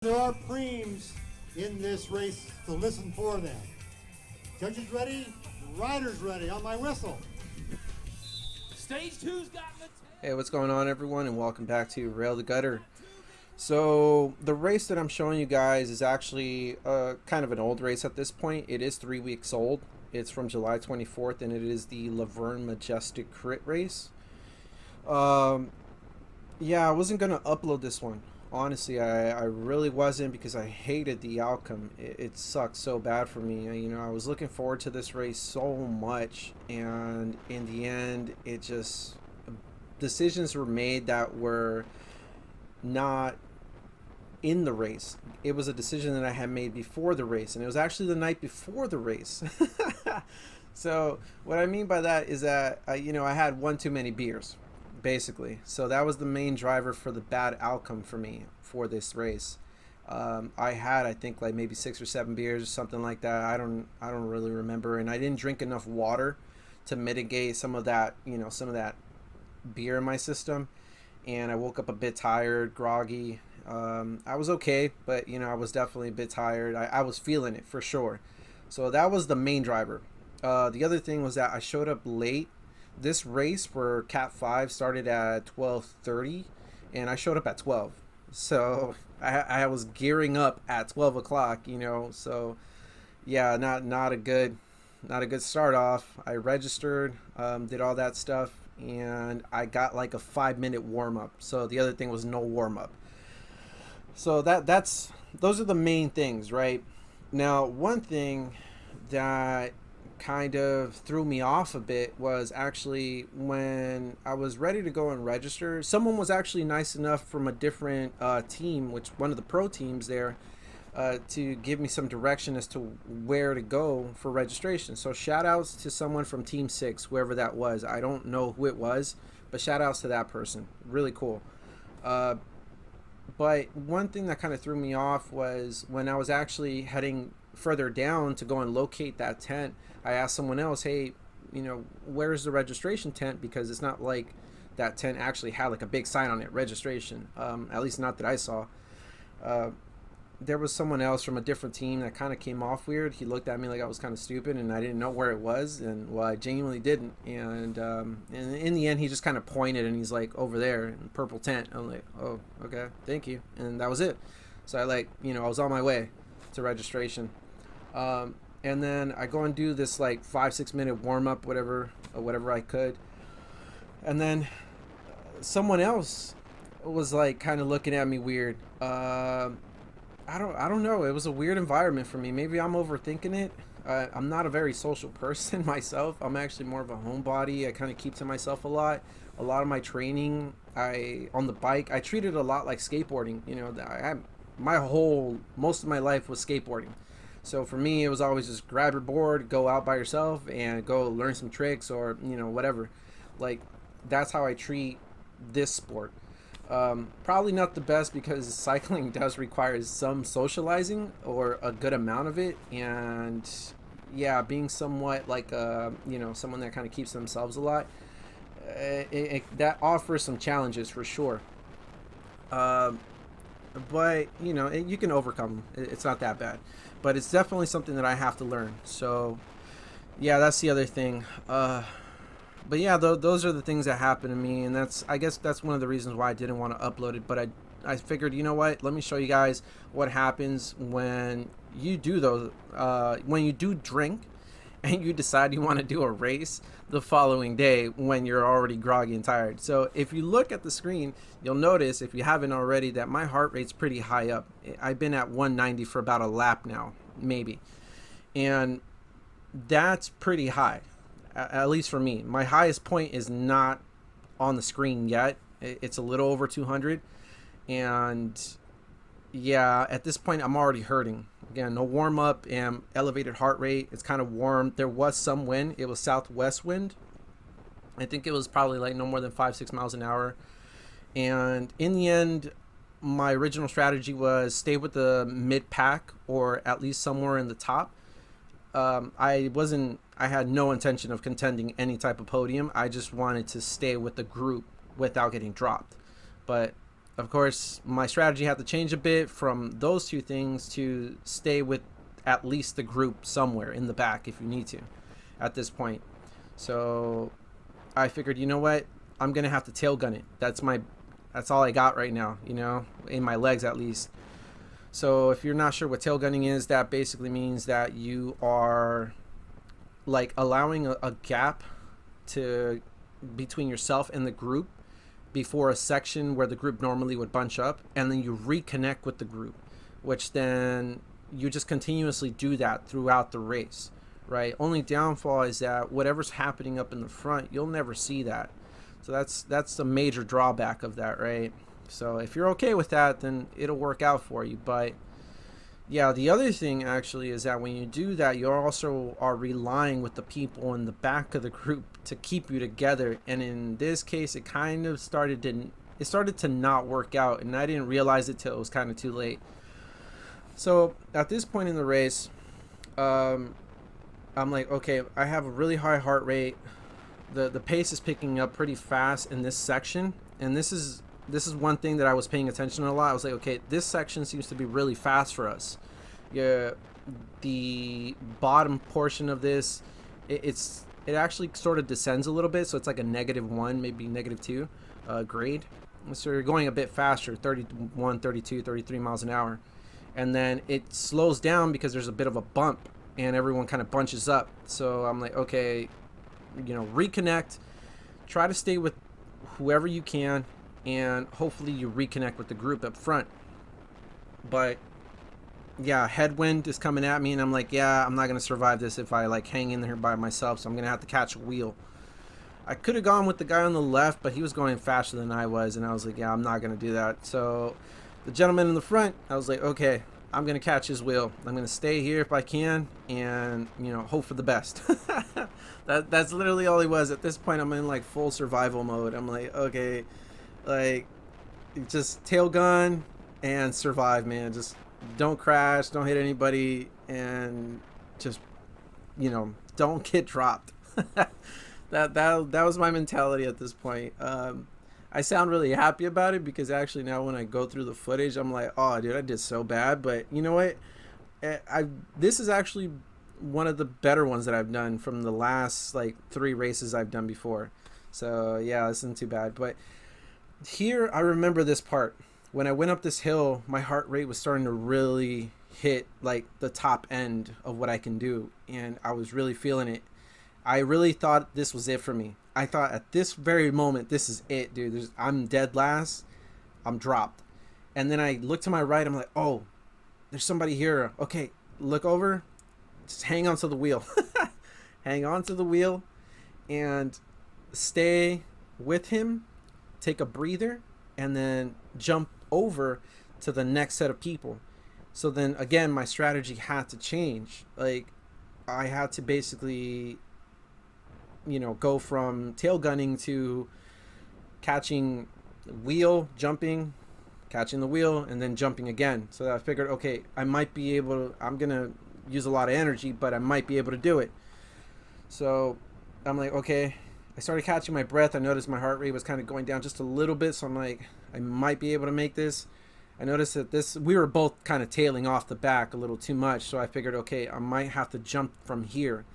There are preems in this race, so listen for them. Judges ready, riders ready. On my whistle. Stage two's got the. Hey, what's going on, everyone, and welcome back to Rail to Gutter. So the race that I'm showing you guys is actually kind of an old race at this point. It is 3 weeks old. It's from July 24th, and it is the Verne Majestic crit race. Yeah, I wasn't gonna upload this one. Honestly, I really wasn't, because I hated the outcome. It sucked so bad for me. You know, I was looking forward to this race so much, and in the end, it just, decisions were made that were not in the race. It was a decision that I had made before the race, and it was actually the night before the race. So what I mean by that is that you know, I had one too many beers, basically. So that was the main driver for the bad outcome for me for this race. I had, I think, like maybe 6 or 7 beers or something like that. I don't really remember, and I didn't drink enough water to mitigate some of that, you know, some of that beer in my system. And I woke up a bit tired, groggy. I was okay, but you know, I was definitely a bit tired. I was feeling it for sure. So that was the main driver. The other thing was that I showed up late. This race for CAT5 started at 12:30, and I showed up at 12. So I was gearing up at 12 o'clock, you know. So yeah, not a good start off. I registered, did all that stuff, and I got like a 5-minute warm up. So the other thing was no warm up. So those are the main things, right? Now, one thing that kind of threw me off a bit was actually when I was ready to go and register. Someone was actually nice enough from a different team, which one of the pro teams there, to give me some direction as to where to go for registration. So shout outs to someone from Team 6, whoever that was. I don't know who it was, but shout outs to that person. Really cool. But one thing that kind of threw me off was when I was actually heading further down to go and locate that tent. I asked someone else, hey, you know, where's the registration tent? Because it's not like that tent actually had like a big sign on it, registration. At least not that I saw. There was someone else from a different team that kind of came off weird. He looked at me like I was kind of stupid and I didn't know where it was, and well, I genuinely didn't. And in the end, he just kind of pointed and he's like, over there in the purple tent. I'm like, oh, okay, thank you. And that was it. So I, like, you know, I was on my way to registration. And then I go and do this like 5-6 minute warm up, whatever I could. And then someone else was like kind of looking at me weird. I don't know. It was a weird environment for me. Maybe I'm overthinking it. I'm not a very social person myself. I'm actually more of a homebody. I kind of keep to myself a lot. A lot of my training, on the bike, I treat it a lot like skateboarding. You know, most of my life was skateboarding. So for me, it was always just grab your board, go out by yourself, and go learn some tricks, or, you know, whatever. Like, that's how I treat this sport. Probably not the best, because cycling does require some socializing, or a good amount of it. And yeah, being somewhat like you know, someone that kind of keeps themselves a lot, that offers some challenges for sure. But you know, you can overcome them. It's not that bad, but it's definitely something that I have to learn. So yeah, that's the other thing. But yeah, those are the things that happened to me, and I guess that's one of the reasons why I didn't want to upload it. But I figured, you know what, let me show you guys what happens when you do those, when you do drink and you decide you want to do a race the following day when you're already groggy and tired. So if you look at the screen, you'll notice, if you haven't already, that my heart rate's pretty high up. I've been at 190 for about a lap now, maybe. And that's pretty high, at least for me. My highest point is not on the screen yet. It's a little over 200. And yeah, at this point, I'm already hurting. Again, no warm up and elevated heart rate. It's kind of warm. There was some wind. It was southwest wind. I think it was probably like no more than 5-6 miles an hour. And in the end, my original strategy was stay with the mid pack, or at least somewhere in the top. I had no intention of contending any type of podium. I just wanted to stay with the group without getting dropped. But of course, my strategy had to change a bit from those two things to stay with at least the group somewhere in the back if you need to at this point. So I figured, you know what, I'm gonna have to tail gun it. That's all I got right now, you know, in my legs at least. So if you're not sure what tail gunning is, that basically means that you are like allowing a gap to between yourself and the group before a section where the group normally would bunch up, and then you reconnect with the group, which then you just continuously do that throughout the race, right? Only downfall is that whatever's happening up in the front, you'll never see that. So that's the major drawback of that, right? So if you're okay with that, then it'll work out for you. But yeah, the other thing actually is that when you do that, you also are relying with the people in the back of the group to keep you together. And in this case, it kind of started to not work out, and I didn't realize it till it was kind of too late. So at this point in the race, I'm like, okay, I have a really high heart rate. The pace is picking up pretty fast in this section, and this is one thing that I was paying attention to a lot. I was like, okay, this section seems to be really fast for us. Yeah, the bottom portion of this, it actually sort of descends a little bit, so it's like a -1, maybe -2 grade. So you're going a bit faster, 31, 32, 33 miles an hour. And then it slows down because there's a bit of a bump, and everyone kind of bunches up. So I'm like, okay, you know, reconnect, try to stay with whoever you can, and hopefully you reconnect with the group up front. But yeah, headwind is coming at me, and I'm like, yeah, I'm not gonna survive this if I like hang in there by myself, so I'm gonna have to catch a wheel. I could have gone with the guy on the left, but he was going faster than I was, and I was like, yeah, I'm not gonna do that. So the gentleman in the front, I was like, okay, I'm gonna catch his wheel. I'm gonna stay here if I can, and you know, hope for the best. That's literally all he was. At this point, I'm in like full survival mode. I'm like, okay, like just tail gun and survive, man. Just don't crash, don't hit anybody, and just, you know, don't get dropped. that was my mentality at this point. I sound really happy about it because actually now when I go through the footage, I'm like, oh, dude, I did so bad. But you know what? This is actually one of the better ones that I've done from the last like 3 races I've done before. So yeah, this isn't too bad. But here, I remember this part. When I went up this hill, my heart rate was starting to really hit like the top end of what I can do, and I was really feeling it. I really thought this was it for me. I thought at this very moment, this is it, dude. I'm dead last. I'm dropped. And then I look to my right. I'm like, oh, there's somebody here. Okay, look over. Just hang on to the wheel. Hang on to the wheel and stay with him. Take a breather and then jump over to the next set of people. So then again, my strategy had to change. Like I had to basically, you know, go from tail gunning to catching the wheel, jumping, catching the wheel, and then jumping again. So I figured, okay, I might be able to, I'm gonna use a lot of energy, but I might be able to do it. So I'm like, okay, I started catching my breath. I noticed my heart rate was kind of going down just a little bit, so I'm like, I might be able to make this. I noticed that we were both kind of tailing off the back a little too much, so I figured, okay, I might have to jump from here.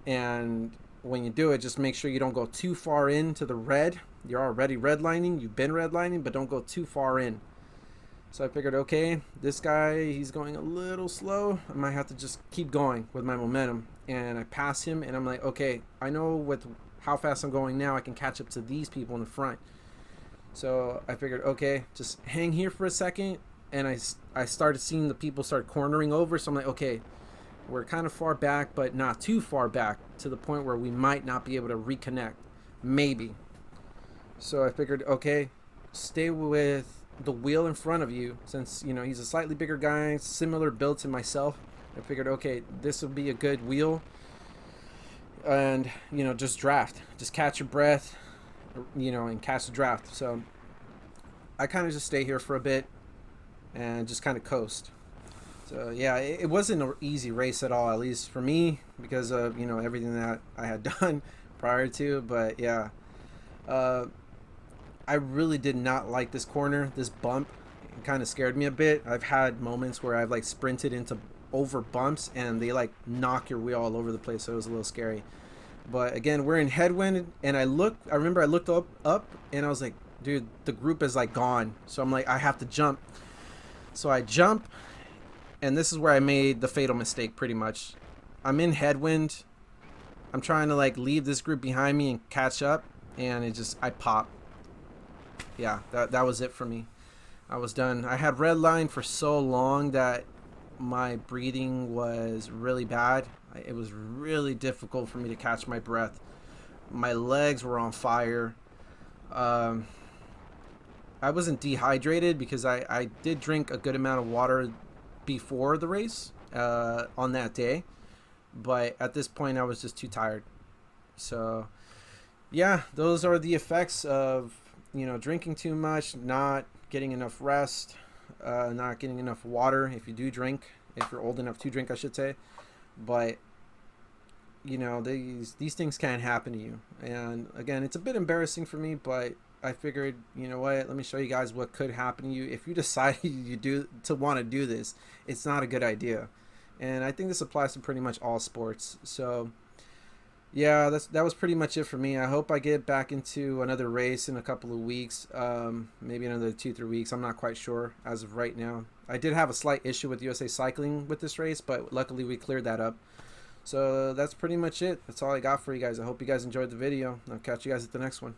And when you do it, just make sure you don't go too far into the red. You're already redlining, you've been redlining, but don't go too far in. So I figured, okay, this guy, he's going a little slow. I might have to just keep going with my momentum. And I pass him, and I'm like, okay, I know with how fast I'm going now, I can catch up to these people in the front. So I figured, okay, just hang here for a second. And I started seeing the people start cornering over. So I'm like, okay, we're kind of far back, but not too far back to the point where we might not be able to reconnect. Maybe. So I figured, okay, stay with the wheel in front of you, since, you know, he's a slightly bigger guy, similar build to myself. I figured, okay, this would be a good wheel. And, you know, just draft. Just catch your breath, you know, and catch the draft. So I kind of just stay here for a bit and just kind of coast. So yeah, it wasn't an easy race at all, at least for me, because of, you know, everything that I had done prior to. But yeah, I really did not like this corner. This bump kind of scared me a bit. I've had moments where I've like sprinted into over bumps and they like knock your wheel all over the place, so it was a little scary. But again, we're in headwind, and I remember I looked up and I was like, dude, the group is like gone. So I'm like, I have to jump. So I jump, and this is where I made the fatal mistake pretty much. I'm in headwind. I'm trying to like leave this group behind me and catch up, and I pop. Yeah, that was it for me. I was done. I had red line for so long that my breathing was really bad. It was really difficult for me to catch my breath. My legs were on fire. I wasn't dehydrated because I did drink a good amount of water before the race on that day. But at this point, I was just too tired. So, yeah, those are the effects of, drinking too much, not getting enough rest, not getting enough water if you do drink, if you're old enough to drink, I should say. But these things can happen to you, and again, it's a bit embarrassing for me, but I figured, you know what, let me show you guys what could happen to you if you decide to want to do this. It's not a good idea, and I think this applies to pretty much all sports. So yeah, that was pretty much it for me. I hope I get back into another race in a couple of weeks, maybe another 2-3 weeks. I'm not quite sure as of right now. I did have a slight issue with USA Cycling with this race, but luckily we cleared that up. So that's pretty much it. That's all I got for you guys. I hope you guys enjoyed the video. I'll catch you guys at the next one.